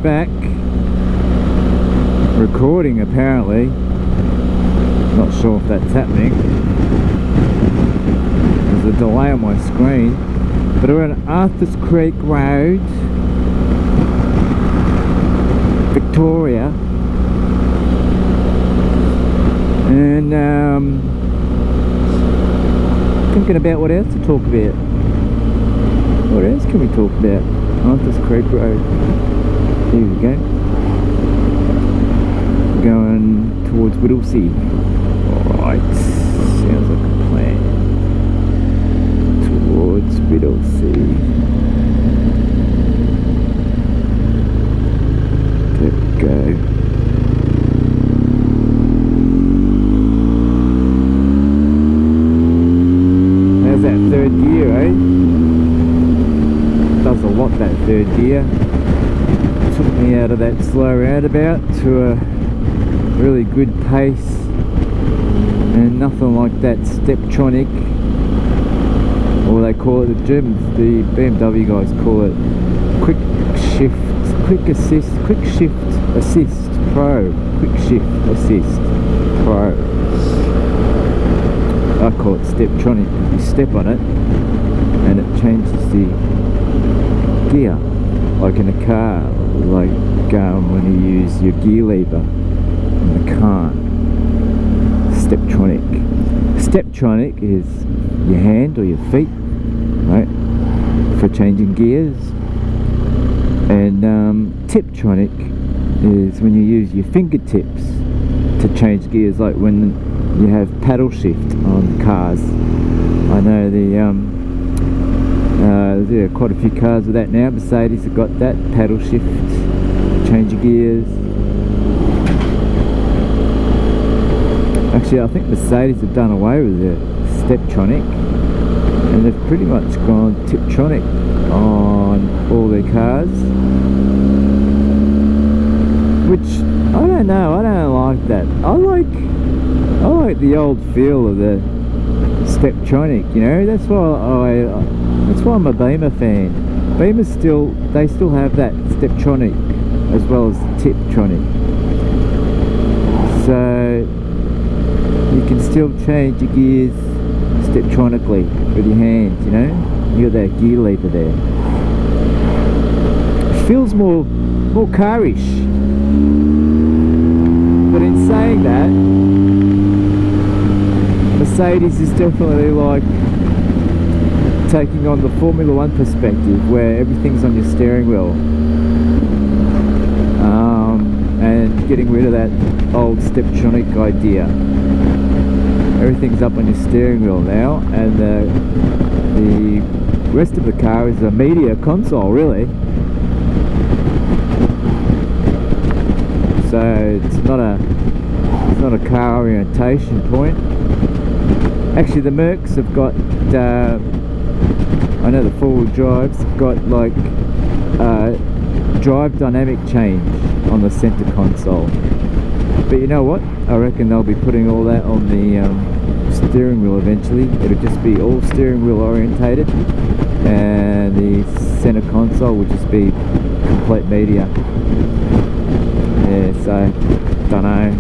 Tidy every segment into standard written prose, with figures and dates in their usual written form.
back recording apparently. Not sure if that's happening. There's a delay on my screen. But we're on Arthurs Creek Road, Victoria. And thinking about what else to talk about. What else can we talk about? Arthurs Creek Road. Here we go. Going towards Whittlesea. Alright, sounds like a plan. Towards Whittlesea. There we go. How's that third gear, eh? Does a lot, that third gear. Took me out of that slow roundabout to a really good pace, and nothing like that Steptronic, or they call it, the Germans, the BMW guys call it quick shift assist pro, quick shift assist pro. I call it Steptronic because you step on it and it changes the gear, like in a car, like when you use your gear lever in the car. Steptronic. Steptronic is your hand or your feet, right, for changing gears. And Tiptronic is when you use your fingertips to change gears, like when you have paddle shift on cars. I know there are quite a few cars with that now. Mercedes have got that paddle shift, change your gears. Actually, I think Mercedes have done away with the Steptronic, and they've pretty much gone Tiptronic on all their cars, which I don't know. I don't like that. I like the old feel of the Steptronic. You know, that's why I'm a Beamer fan. Beamer they still have that Steptronic as well as the Tiptronic. So you can still change your gears Steptronically with your hands, you know? You got that gear lever there. It feels more carish. But in saying that, Mercedes is definitely like taking on the Formula 1 perspective, where everything's on your steering wheel. And getting rid of that old Steptronic idea. Everything's up on your steering wheel now, and the rest of the car is a media console, really. So it's not a car orientation point. Actually, the Mercs have got I know the four-wheel drives have got like drive dynamic change on the center console. But you know what? I reckon they'll be putting all that on the steering wheel eventually. It'll just be all steering wheel orientated, and the center console will just be complete media. Yeah, so don't know.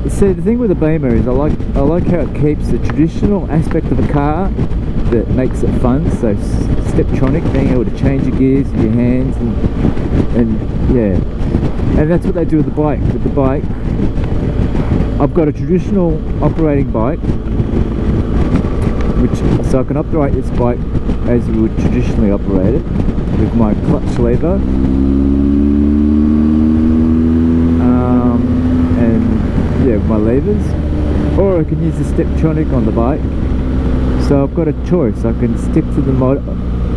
See, the thing with the Beamer is I like how it keeps the traditional aspect of a car that makes it fun. So Steptronic, being able to change your gears with your hands, and yeah, and that's what they do with the bike. With the bike, I've got a traditional operating bike, so I can operate this bike as you would traditionally operate it, with my clutch lever, and yeah, my levers, or I can use the Steptronic on the bike. So I've got a choice. I can stick to the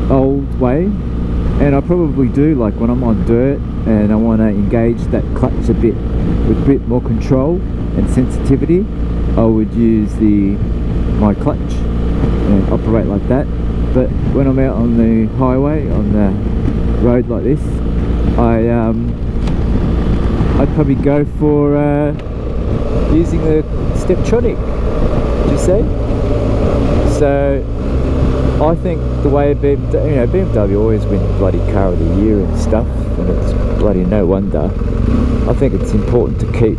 old way, and I probably do, like when I'm on dirt and I want to engage that clutch a bit with a bit more control and sensitivity, I would use my clutch and operate like that. But when I'm out on the highway, on the road like this, I'd probably go for using the Steptronic, do you see? So I think the way BMW always win bloody car of the year and stuff, and it's bloody no wonder. I think it's important to keep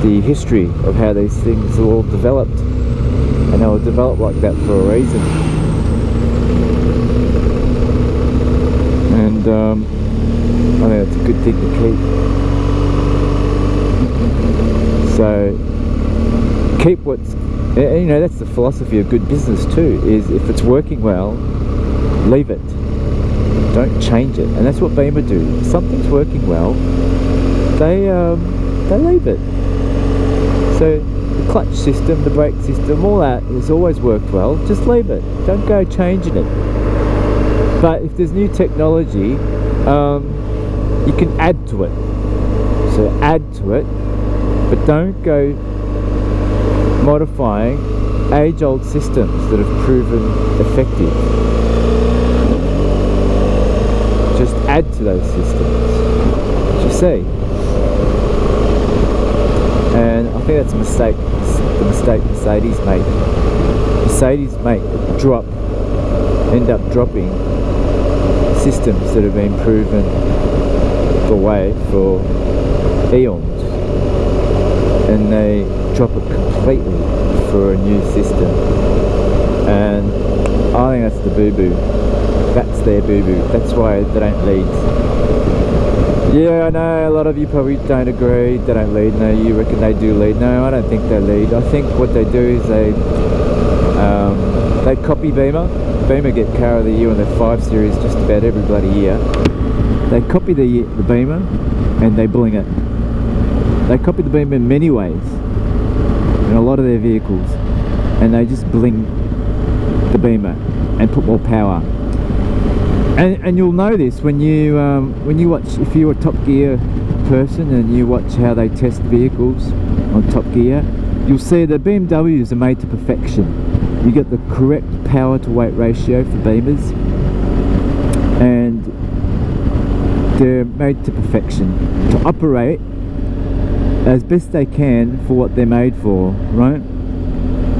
the history of how these things are all developed, and they were developed like that for a reason. And I think it's a good thing to keep. So keep what's, you know, that's the philosophy of good business too, is if it's working well, leave it, don't change it. And that's what Beamer do. If something's working well, they leave it. So the clutch system, the brake system, all that has always worked well. Just leave it, don't go changing it. But if there's new technology, you can add to it. So add to it, but don't go modifying age-old systems that have proven effective. Just add to those systems, you see. And I think that's a mistake, the mistake Mercedes made. Mercedes end up dropping systems that have been proven the way for eons, and they drop it completely for a new system. And I think that's the boo-boo. That's their boo-boo. That's why they don't lead. Yeah, I know a lot of you probably don't agree. They don't lead. No, you reckon they do lead. No, I don't think they lead. I think what they do is they copy Beamer. Beamer get car of the year on their 5 Series just about every bloody year. They copy the Beamer and they bling it. They copy the Beamer in many ways in a lot of their vehicles, and they just bling the Beamer and put more power. And you'll know this when you watch, if you're a Top Gear person and you watch how they test vehicles on Top Gear, you'll see that BMWs are made to perfection. You get the correct power to weight ratio for Beamers, and they're made to perfection to operate as best they can for what they're made for, right?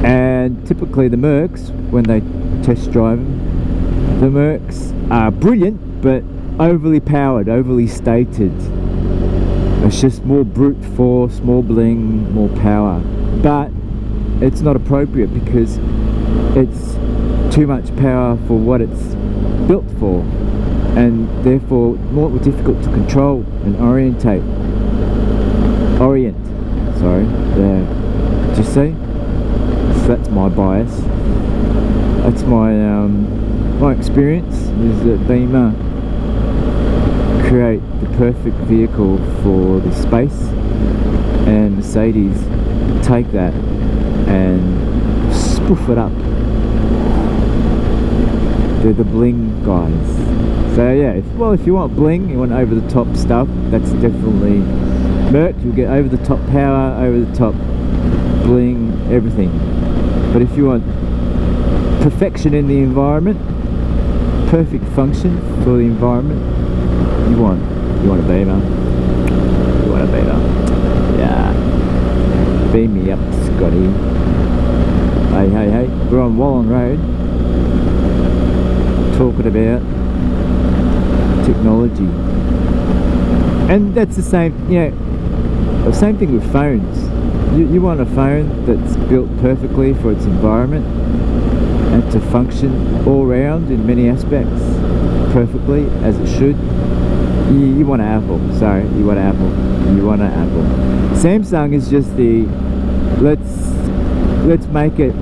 And typically the Mercs, when they test drive them, the Mercs are brilliant but overly powered, overly stated. It's just more brute force, more bling, more power. But it's not appropriate because it's too much power for what it's built for, and therefore more difficult to control and orient. Sorry, there. Did you see? So that's my bias. That's my experience, is that Beamer create the perfect vehicle for the space, and Mercedes take that and spoof it up. They're the bling guys. So yeah, if you want bling, you want over the top stuff, that's definitely Merc. You'll get over the top power, over the top bling, everything. But if you want perfection in the environment, perfect function for the environment, you want a Beamer. You want a Beamer. Yeah. Beam me up, Scotty. Hey, we're on Wallen Road talking about technology. And that's the same, the same thing with phones. You want a phone that's built perfectly for its environment and to function all round in many aspects perfectly as it should. You want an Apple. Sorry, you want an Apple. You want an Apple. Samsung is just the let's make it,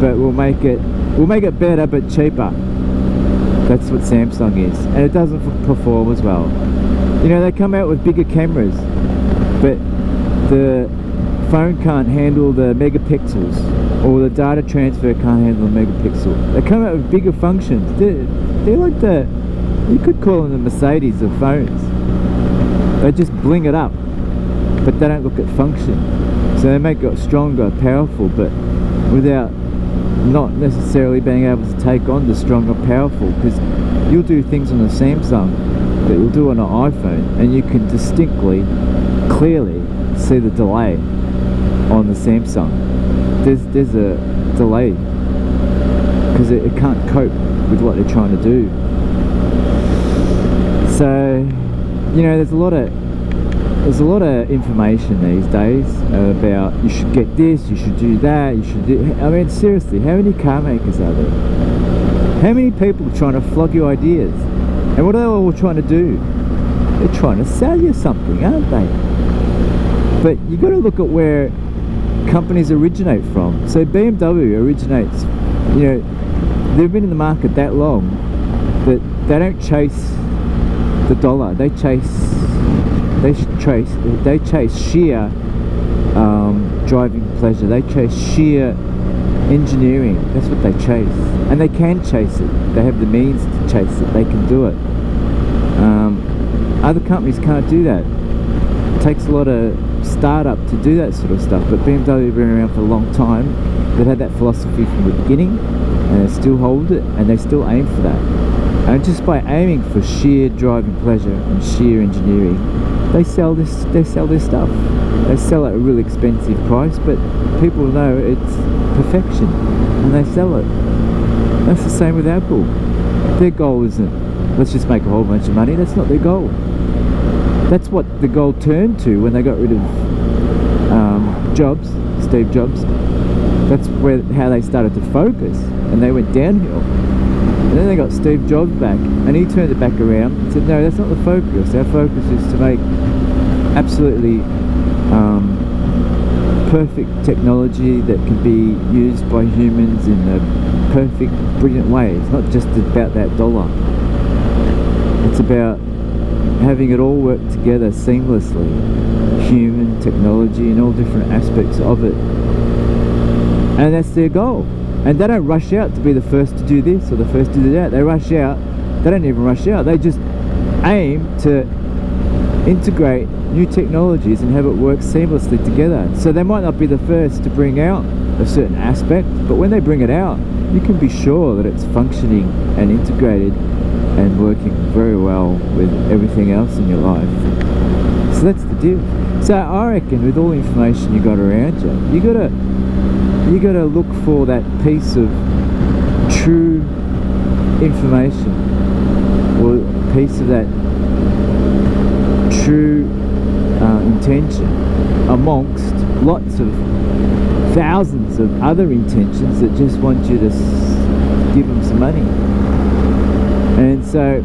but we'll make it better but cheaper. That's what Samsung is, and it doesn't perform as well. They come out with bigger cameras, but the phone can't handle the megapixels, or the data transfer can't handle the megapixel. They come out with bigger functions. They're like you could call them the Mercedes of phones. They just bling it up, but they don't look at function. So they make it stronger, powerful, but without not necessarily being able to take on the stronger, powerful, because you'll do things on the Samsung that you'll do on an iPhone, and you can distinctly, clearly see the delay on the Samsung. There's a delay because it can't cope with what they're trying to do. So, you know, there's a lot of information these days about you should get this, you should do that, you should do. I mean, seriously, how many car makers are there? How many people are trying to flog you ideas? And what are they all trying to do? They're trying to sell you something, aren't they? But you got to look at where companies originate from. So BMW originates, you know, they've been in the market that long that they don't chase the dollar. They chase sheer driving pleasure. They chase sheer engineering. That's what they chase, and they can chase it. They have the means to chase it. They can do it. Other companies can't do that. It takes a lot of startup to do that sort of stuff, but BMW have been around for a long time. They've had that philosophy from the beginning, and they still hold it, and they still aim for that. And just by aiming for sheer driving pleasure and sheer engineering, they sell this stuff. They sell at a really expensive price, but people know it's perfection, and they sell it. That's the same with Apple. Their goal isn't, let's just make a whole bunch of money. That's not their goal. That's what the goal turned to when they got rid of Steve Jobs. That's how they started to focus, and they went downhill. And then they got Steve Jobs back, and he turned it back around and said, no, that's not the focus. Our focus is to make absolutely perfect technology that can be used by humans in a perfect, brilliant way. It's not just about that dollar. It's about having it all work together seamlessly. Human, technology, and all different aspects of it. And that's their goal. And they don't rush out to be the first to do this or the first to do that. They rush out. They don't even rush out. They just aim to integrate new technologies and have it work seamlessly together. So they might not be the first to bring out a certain aspect, but when they bring it out, you can be sure that it's functioning and integrated and working very well with everything else in your life. So that's the deal. So I reckon with all the information you got around you, you gotta look for that piece of true information, or a piece of that true intention amongst lots of thousands of other intentions that just want you to give them some money. And so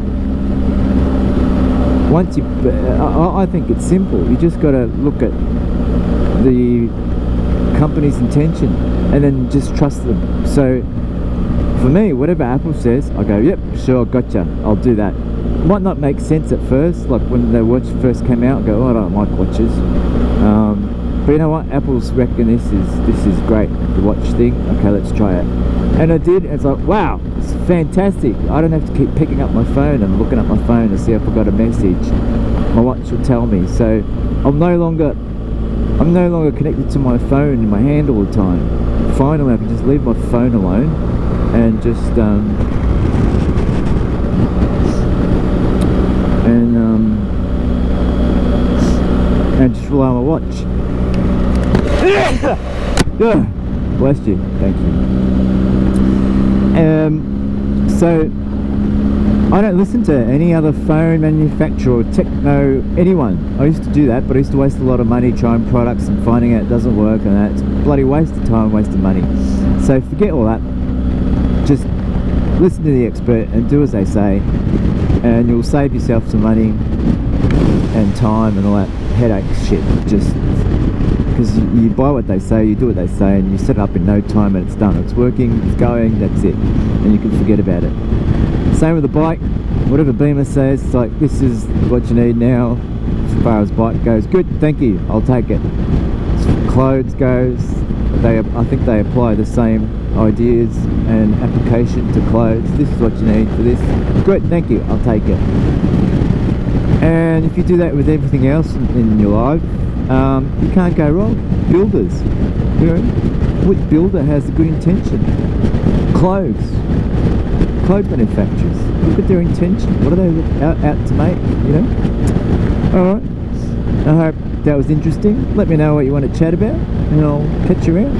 once you, I think it's simple. You just got to look at the company's intention and then just trust them. So for me, whatever Apple says, I go, yep, sure, gotcha, I'll do that. Might not make sense at first, like when the watch first came out, I go, oh, I don't like watches. But you know what, Apple's reckon this is great, the watch thing. Okay, let's try it. And I did, and it's like, wow, it's fantastic. I don't have to keep picking up my phone and looking at my phone to see if I got a message. My watch will tell me. So I'm no longer connected to my phone in my hand all the time. Finally, I can just leave my phone alone and just and just rely on my watch. Bless you, thank you. So I don't listen to any other phone manufacturer or techno, anyone. I used to do that, but I used to waste a lot of money trying products and finding out it doesn't work, and that's bloody waste of time, waste of money. So forget all that. Just listen to the expert and do as they say, and you'll save yourself some money and time and all that headache shit. Just because you buy what they say, you do what they say, and you set it up in no time and it's done. It's working, it's going, that's it, and you can forget about it. Same with the bike. Whatever Beamer says, it's like, this is what you need now as far as bike goes. Good, thank you, I'll take it. As far as clothes goes, I think they apply the same ideas and application to clothes. This is what you need for this. Good, thank you, I'll take it. And if you do that with everything else in your life, you can't go wrong. Builders, you know, which builder has a good intention? Clothes manufacturers, look at their intention. What are they out to make, you know? Alright, I hope that was interesting. Let me know what you want to chat about, and I'll catch you around.